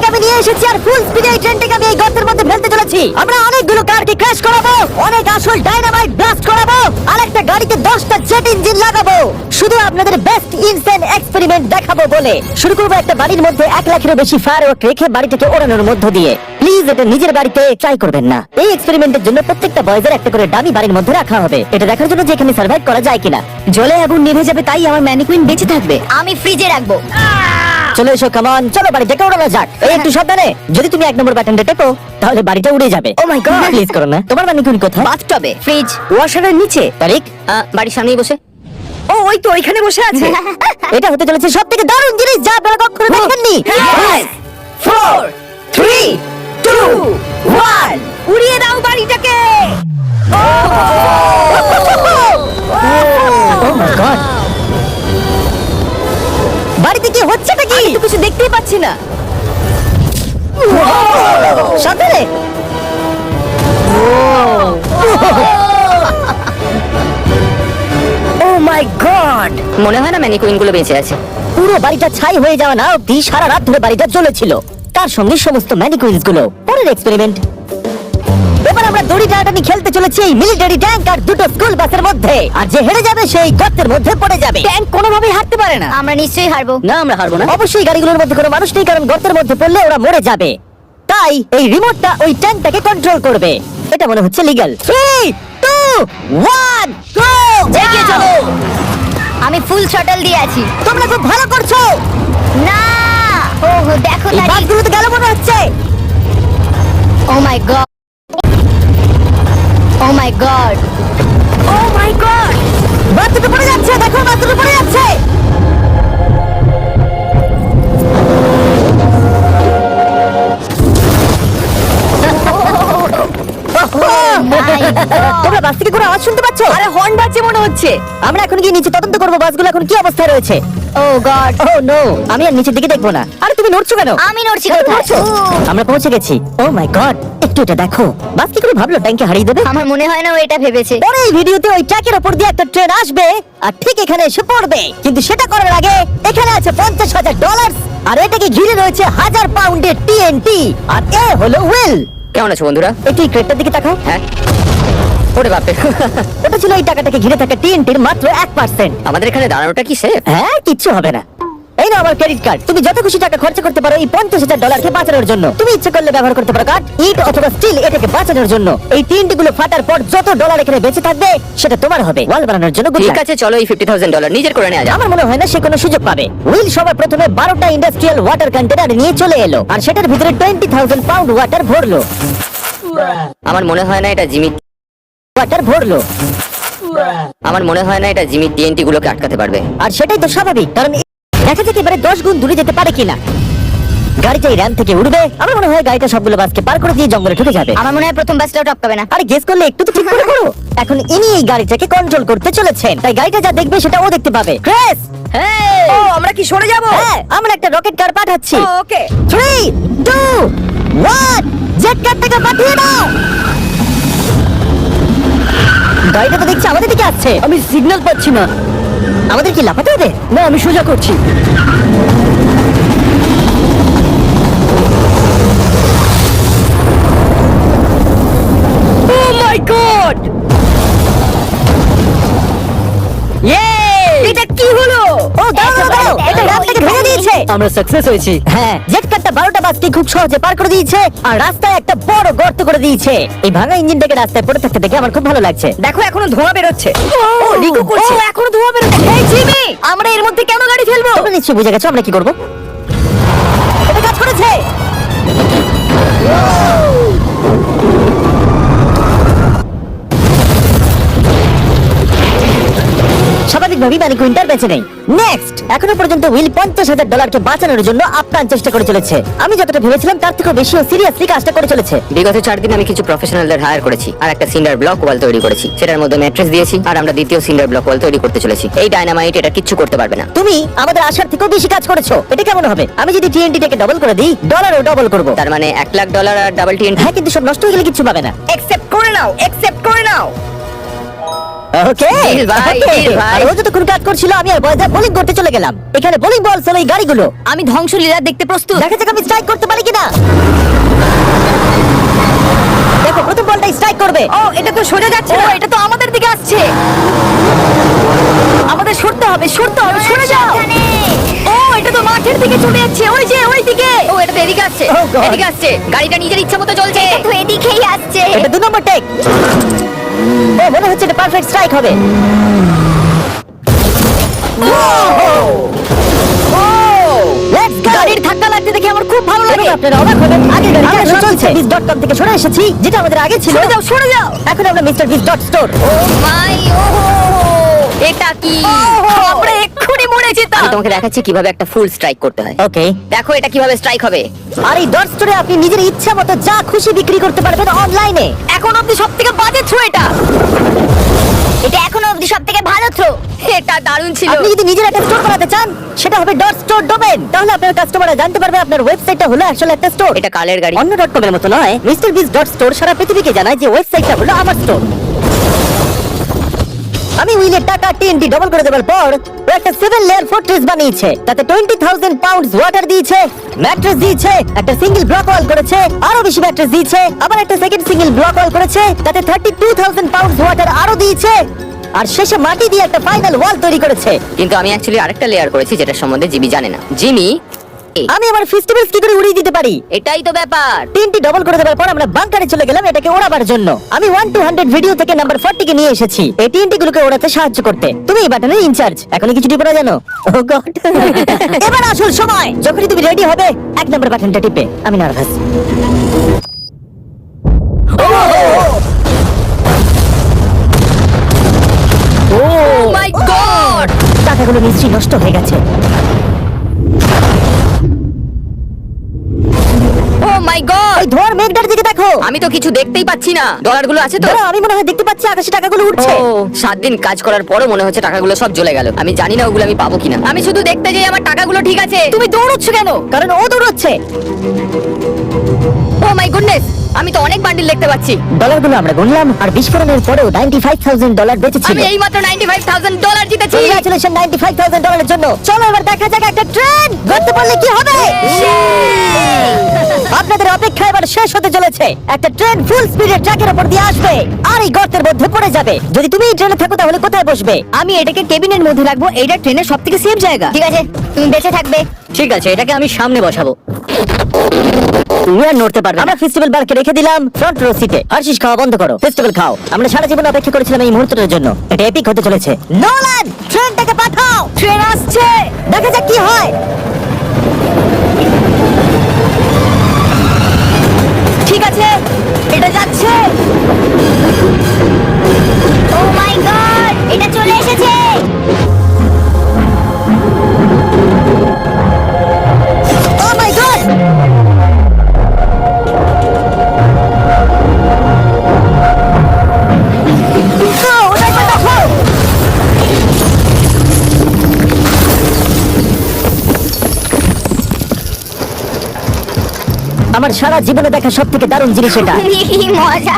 ট্রেনটাকে আমি নিয়ে এসেছি আর ফুল স্পিডে এই ট্রেনটাকে আমি এই গর্তের মধ্যে ফেলতে চলেছি। আমরা অনেকগুলো কারকে ক্র্যাশ করাবো, অনেক আসল ডাইনামাইট ব্লাস্ট করাবো, আর একটা গাড়িতে 10টা জেট ইঞ্জিন লাগাবো, শুধু আপনাদের বেস্ট ইনসেন এক্সপেরিমেন্ট দেখাবো বলে। শুরু করবো একটা বাড়ির মধ্যে 1 লাখেরও বেশি ফায়ারওয়ার্ক রেখে বাড়িটাকে ওড়ানোর মধ্য দিয়ে। প্লিজ এটা নিজের বাড়িতে ট্রাই করবেন না। এই এক্সপেরিমেন্টের জন্য প্রত্যেকটা বয়েজের একটা করে ডামি বাড়ির মধ্যে রাখা হবে, এটা দেখার জন্য যে এখানে সার্ভাইভ করা যায় কিনা। জলে আগুন নিভে যাবে, তাই আমার ম্যানিকুইন বেঁচে থাকবে। আমি ফ্রিজে রাখবো। চলো এসো, কামন, চলো বাড়িটাকে ওড়ানো যাক। এই একটু সাবধানে, যদি তুমি 1 নম্বর বাটনটা টেপো তাহলে বাড়িটা উড়ে যাবে। Oh my God! প্লিজ করো না। তোমার ম্যানিকুইন কোথায়? বাথটবে, ফ্রিজ, ওয়াশারের নিচে। তারিক, বাড়ির সামনেই বসে। ও ওই তো ওইখানে বসে আছে। এটা হতে চলেছে সবথেকে দারুণ জিনিস যা আপনারা কখনো দেখেননি। 5, 4, 3, 2, 1, উড়িয়ে দাও বাড়িটাকে। Oh my God! বাড়িতে কি হচ্ছেটা কি? আমি তো কিছু দেখতেই পাচ্ছি না। সাথে Oh my God! মনে হয় না ম্যানিকুইন গুলো বেঁচে আছে। পুরো বাড়িটা ছাই হয়ে যাওয়া না অব্দি সারা রাত ধরে বাড়িটা জ্বলেছিল, তার সঙ্গে সমস্ত ম্যানিকুইন্স গুলো। পরের এক্সপেরিমেন্ট, এবার আমরা দড়ি টানাটানি খেলতে চলেছি এই মিলিটারি ট্যাঙ্ক আর দুটো স্কুল বাসের মধ্যে, আর যে হেরে যাবে সেই গর্তের মধ্যে পড়ে যাবে। ট্যাঙ্ক কোনোভাবেই হারতে পারে না। আমরা নিশ্চয়ই হারবো। না, আমরা হারবো না। অবশ্যই গাড়িগুলোর মধ্যে কোনো মানুষ নেই, কারণ গর্তের মধ্যে পড়লে ওরা মরে যাবে। তাই এই রিমোটটা ওই ট্যাঙ্কটাকে কন্ট্রোল করবে। এটা মনে হচ্ছে লিগ্যাল। 3, 2, 1, গো! এগিয়ে চলো। আমি ফুল থ্রটল দিয়ে আছি। তোমরা খুব ভালো করছো। না, ওহ দেখো এই তারিক। বাসগুলো তো গেল মনে হচ্ছে। ও মাই গড, ও মাই গড, ও মাই গড। বাস দুটো পড়ে যাচ্ছে, দেখো বাস দুটো পড়ে যাচ্ছে। তোমরা বাস থেকে কোনো আওয়াজ শুনতে পাচ্ছ? আরে হর্ন বাজছে মনে হচ্ছে। আমরা এখন গিয়ে নিচে তদন্ত করবো বাসগুলো এখন কি অবস্থায় রয়েছে। ও গড, ও নো, আমি আর নিচের দিকে দেখবো না। আরে তুমি নড়ছো কেন? আমি নড়ছি তুমি কোথায়? নড়ছো? আমরা পৌঁছে গেছি। ও মাই গড, একটু এটা দেখো। বাস কি করে ভাবলো ট্যাঙ্কে হারিয়ে দেবে? আমার মনে হয় না ও এটা ভেবেছে। পরে এই ভিডিওতে ওই ট্র্যাকের উপর দিয়ে একটা ট্রেন আসবে আর ঠিক এখানে এসে পড়বে, কিন্তু সেটা করার আগে এখানে আছে $50,000 আর এটাকে ঘিরে রয়েছে 1000 পাউন্ডের টিএনটি, আর এ হলো উইল। কেমন আছো বন্ধুরা? একটু এই ক্রেটটার দিকে তাকাও। হ্যাঁ, ওরে বাপরে। ওটা ছিল এই টাকাটাকে ঘিরে থাকা টিএনটির মাত্র 1%। আমাদের এখানে দাঁড়ানোটা কি সেফ? হ্যাঁ, কিচ্ছু হবে না। এই নাও আমার ক্রেডিট কার্ড, তুমি যত খুশি টাকা খরচা করতে পারো এই $50,000 বাঁচানোর জন্য। তুমি ইচ্ছে করলে ব্যবহার করতে পারো কাঠ, ইট অথবা স্টিল এটাকে বাঁচানোর জন্য। এই টিএনটি গুলো ফাটার পর যত ডলার এখানে বেঁচে থাকবে সেটা তোমার হবে ওয়াল বানানোর জন্য। good ঠিক luck। আছে, চলো এই $50,000 নিজের করে নেওয়া যাক। আমার মনে হয় না সে কোনো সুযোগ পাবে। উইল সবার প্রথমে 12টা ইন্ডাস্ট্রিয়াল ওয়াটার কন্টেনার নিয়ে চলে এলো আর সেটার ভিতরে 20,000 পাউন্ড ওয়াটার ভরলো। আমার মনে হয় না এটা জিমি আমার মনে হয় না এটা জিমি টিএনটি গুলোকে আটকাতে পারবে। আর সেটাই তো স্বাভাবিক, কারণ দেখা যাক এবারে 10 গুণ দূরে যেতে পারে কিনা। গাড়িটা এই র্যাম থেকে উঠবে, আমার মনে হয় গাড়িটা সবগুলো বাসকে পার করে দিয়ে জঙ্গলে ঢুকে যাবে। আমার মনে হয় প্রথম বাসটাও টপকাবে না। আরে গেস করলে একটু তো ঠিক করে করো। এখন ইনি এই গাড়িটাকে কন্ট্রোল করতে চলেছেন, তাই গাড়িটা যা দেখবে সেটা ও দেখতে পাবে। ক্রেস, ও আমরা কি সরে যাব? হ্যাঁ, আমরা একটা রকেট কার পাঠাচ্ছি। ওকে। 3, 2, 1, জেট কারটাকে পাঠিয়ে দাও। গাড়িটা তো দেখছি আমাদের দিকে আসছে। আমি সিগন্যাল পাচ্ছি না। আমাদের কি লাফাতে হবে? না, আমি সোজা করছি। ও মাই গড, এটা কি হলো? ও দাঁড়াও দাঁড়াও, এটা রাস্তাকে ভেঙে দিয়েছে। আমরা সাকসেস হয়েছি। হ্যাঁ, জেট কারটা 12টা বাসকে খুব সহজে পার করে দিয়েছে আর রাস্তায় একটা বড় গর্ত করে দিয়েছে। এই ভাঙা ইঞ্জিনটাকে রাস্তায় পড়ে থাকতে দেখে আমার খুব ভালো লাগছে। দেখো এখনো ধোঁয়া বেরোচ্ছে। ও লিকো করছে। ও এখনো ধোঁয়া বেরোচ্ছে। এই জিমি, আমরা এর মধ্যে কেন গাড়ি ফেলবো? তোমরা নিশ্চয়ই বুঝে গেছো আমরা কি করব। এটা কাজ করেছে। স্বাভাবিকভাবেই ম্যানিকুইনটার বেঁচে নেই। নেক্সট, এখনো পর্যন্ত উইল $50,000 বাঁচানোর জন্য আপ্রাণ চেষ্টা করে চলেছে। আমি যতটা ভেবেছিলাম তার থেকেও বেশি সিরিয়াসলি কাজটা করে চলেছে। বিগত 4 দিন আমি কিছু প্রফেশনালদের হায়ার করেছি আর একটা সিন্ডার ব্লক ওয়াল তৈরি করেছি। সেটার মধ্যে ম্যাট্রেস দিয়েছি আর আমরা দ্বিতীয় সিন্ডার ব্লক ওয়াল তৈরি করতে চলেছি। এই ডায়নামাইট এটা কিচ্ছু করতে পারবে না। তুমি আমাদের আশার থেকেও বেশি কাজ করেছো। এটা কেমন হবে? আমি যদি টিএনটিটাকে ডবল করে দিই, ডলারও ডবল করব। তার মানে $1,00,000 আর ডাবল টিএনটি। হ্যাঁ, কিন্তু সব নষ্ট হয়ে গেলে কিচ্ছু পাবে না। অ্যাকসেপ্ট করে নাও, অ্যাকসেপ্ট করে নাও। ওকে Deal ভাই, deal ভাই। আর ও যতক্ষণ কাজ করছিল আমি আর বয়দা বোলিং করতে চলে গেলাম। এখানে বোলিং বল ছিল এই গাড়িগুলো। আমি ধ্বংসলীলা দেখতে প্রস্তুত। দেখা যাক আমি স্ট্রাইক করতে পারি কিনা। করবে। ও এটা তো সোজা যাচ্ছে না, এটা তো আমাদের দিকে আসছে। আমাদের সরতে হবে, সরে যাও। ও এটা তো মাঠের দিকে চলে যাচ্ছে, ওই যে ওই দিকে। ও এটা তো এদিকে আসছে, Oh God! এদিকে আসছে। গাড়িটা নিজের ইচ্ছা মতো চলছে। তো এদিকেই আসছে। এটা 2 নম্বর টেক। ও মনে হচ্ছে এটা পারফেক্ট স্ট্রাইক হবে। Let's go! গাড়ির ধাক্কা লাগতে দেখে আমার খুব ভালো লাগে। এবার আপনারা অবাক হবেন, আগের গাড়ি আমরা চলছে biz.com থেকে সরে এসেছি, যেটা আমাদের আগে ছিল। সরে যাও। এখন আমরা মিস্টার বিস ডট স্টোর। মাই ও এটা কি? আমরা এক্ষুনি মরে আমি যেতাম। তোমাকে দেখাচ্ছি কিভাবে একটা ফুল স্ট্রাইক করতে হয়। ওকে, দেখো এটা কিভাবে স্ট্রাইক হবে। আর এই ডট স্টোরে আপনি নিজের ইচ্ছা মতো যা খুশি বিক্রি করতে পারবেন অনলাইনে। এখন অব্দি সবথেকে বাজে থ্রো এটা। এটা এখনো অবধি সবথেকে ভালো থ্রো। এটা দারুণ ছিল। আপনি যদি নিজের একটা স্টোর বানাতে চান, সেটা হবে ডট স্টোর ডোমেন। তাহলে আপনার কাস্টমাররা জানতে পারবে আপনার ওয়েবসাইটটা হলো আসলে একটা স্টোর। এটা কালের গাড়ি। অন্য ডট কম এর মতো নয়। মিস্টার বিস ডট স্টোর সারা পৃথিবীকে জানায় যে ওয়েবসাইটটা হলো আমার স্টোর। আমি উইলের টাকা টিএনটি ডবল করে দেওয়ার পর ও একটা 7 লেয়ার ফোর্ট্রেস বানিয়েছে, তাতে 20,000 পাউন্ডস ওয়াটার দিয়েছে, ম্যাট্রেস দিয়েছে, একটা সিঙ্গেল ব্লক ওয়াল করেছে, আরো বেশি ম্যাট্রেস দিয়েছে, আবার একটা সেকেন্ড সিঙ্গেল ব্লক ওয়াল করেছে, তাতে 32,000 পাউন্ডস ওয়াটার আরো দিয়েছে, আর শেষে মাটি দিয়ে একটা ফাইনাল ওয়াল তৈরি করেছে। কিন্তু আমি অ্যাকচুয়ালি আরেকটা লেয়ার করেছি যেটা সম্বন্ধে জিমি জানে না। জিমি আমি আমার ফেস্টিভ্যালস কি করে উড়িয়ে দিতে পারি। এটাই তো ব্যাপার। তিনটি ডবল করে দেওয়ার পর আমরা বাংকারে চলে গেলাম এটাকে ওড়াবার জন্য। আমি 1 to 100 ভিডিও থেকে নাম্বার 40 কে নিয়ে এসেছি এই টিএনটি গুলোকে ওড়াতে সাহায্য করতে। তুমি এই বাটনের ইনচার্জ। এখনো কিছু টিপে না জানো? ও গড! এবার আসল সময়। যখনই তুমি রেডি হবে 1 নাম্বার বাটনটা টিপে। আমি নার্ভাস। ও মাই গড। টাকাগুলো নিশ্চয়ই নষ্ট হয়ে গেছে। ও মাই গড। ওই ধোয়ার মেঘটার দিকে দেখো। আমি তো কিছু দেখতেই পাচ্ছি না। ডলারগুলো আছে তো? দাঁড়াও, আমি মনে হয় দেখতে পাচ্ছি আকাশে টাকাগুলো উঠছে। ও 7 দিন কাজ করার পরও মনে হচ্ছে টাকাগুলো সব জ্বলে গেল। আমি জানি না ওগুলো আমি পাবো কিনা। আমি শুধু দেখতে যাই আমার টাকাগুলো ঠিক আছে। তুমি দৌড়চ্ছ কেন? কারণ ও দৌড়চ্ছে। ও মাই গুডনেস, আমি তো অনেক বান্ডিল দেখতে পাচ্ছি। ডলারগুলো আমরা গুনলাম আর বিস্ফোরণের পরেও $95,000 বেঁচেছিল। আমি এইমাত্র $95,000 জিতেছি। কংগ্রাচুলেশন $95,000 জন্য। চলো এবার দেখা যাক একটা ট্রেন ধরতে পারলে কি হবে। আপনাদের অপেক্ষা এবার শেষ হতে চলেছে। একটা ট্রেন ফুল স্পিডে ট্র্যাকের উপর দিয়ে আসবে আর এই গর্তের মধ্যে পড়ে যাবে। যদি তুমি এই ট্রেনে থাকো তাহলে কোথায় বসবে? আমি এটাকে কেবিনের মধ্যে রাখবো। এটা ট্রেনের সবথেকে সেফ জায়গা। ঠিক আছে, তুমি বেঁচে থাকবে। ঠিক আছে, এটাকে আমি সামনে বসাবো। তুমি আর নড়তে পারবে না। আমরা ফেস্টিভ্যাল বারকে রেখে দিলাম ফ্রন্ট রো সিটে। হার্শিস খাওয়া বন্ধ করো, ফেস্টিভ্যাল খাও। আমরা সারা জীবন অপেক্ষা করেছিলাম এই মুহূর্তটার জন্য। এটা এপিক হতে চলেছে। নোলান, ট্রেনটাকে পাঠাও। ট্রেন আসছে। দেখা যাক কি হয়। ঠিক আছে, এটা যাচ্ছে। ও মাই গড, এটা চলে এসেছে। ও মাই গড! আমার সারা জীবনে দেখা সব থেকে দারুণ জিনিস এটা। তুমি কি মজা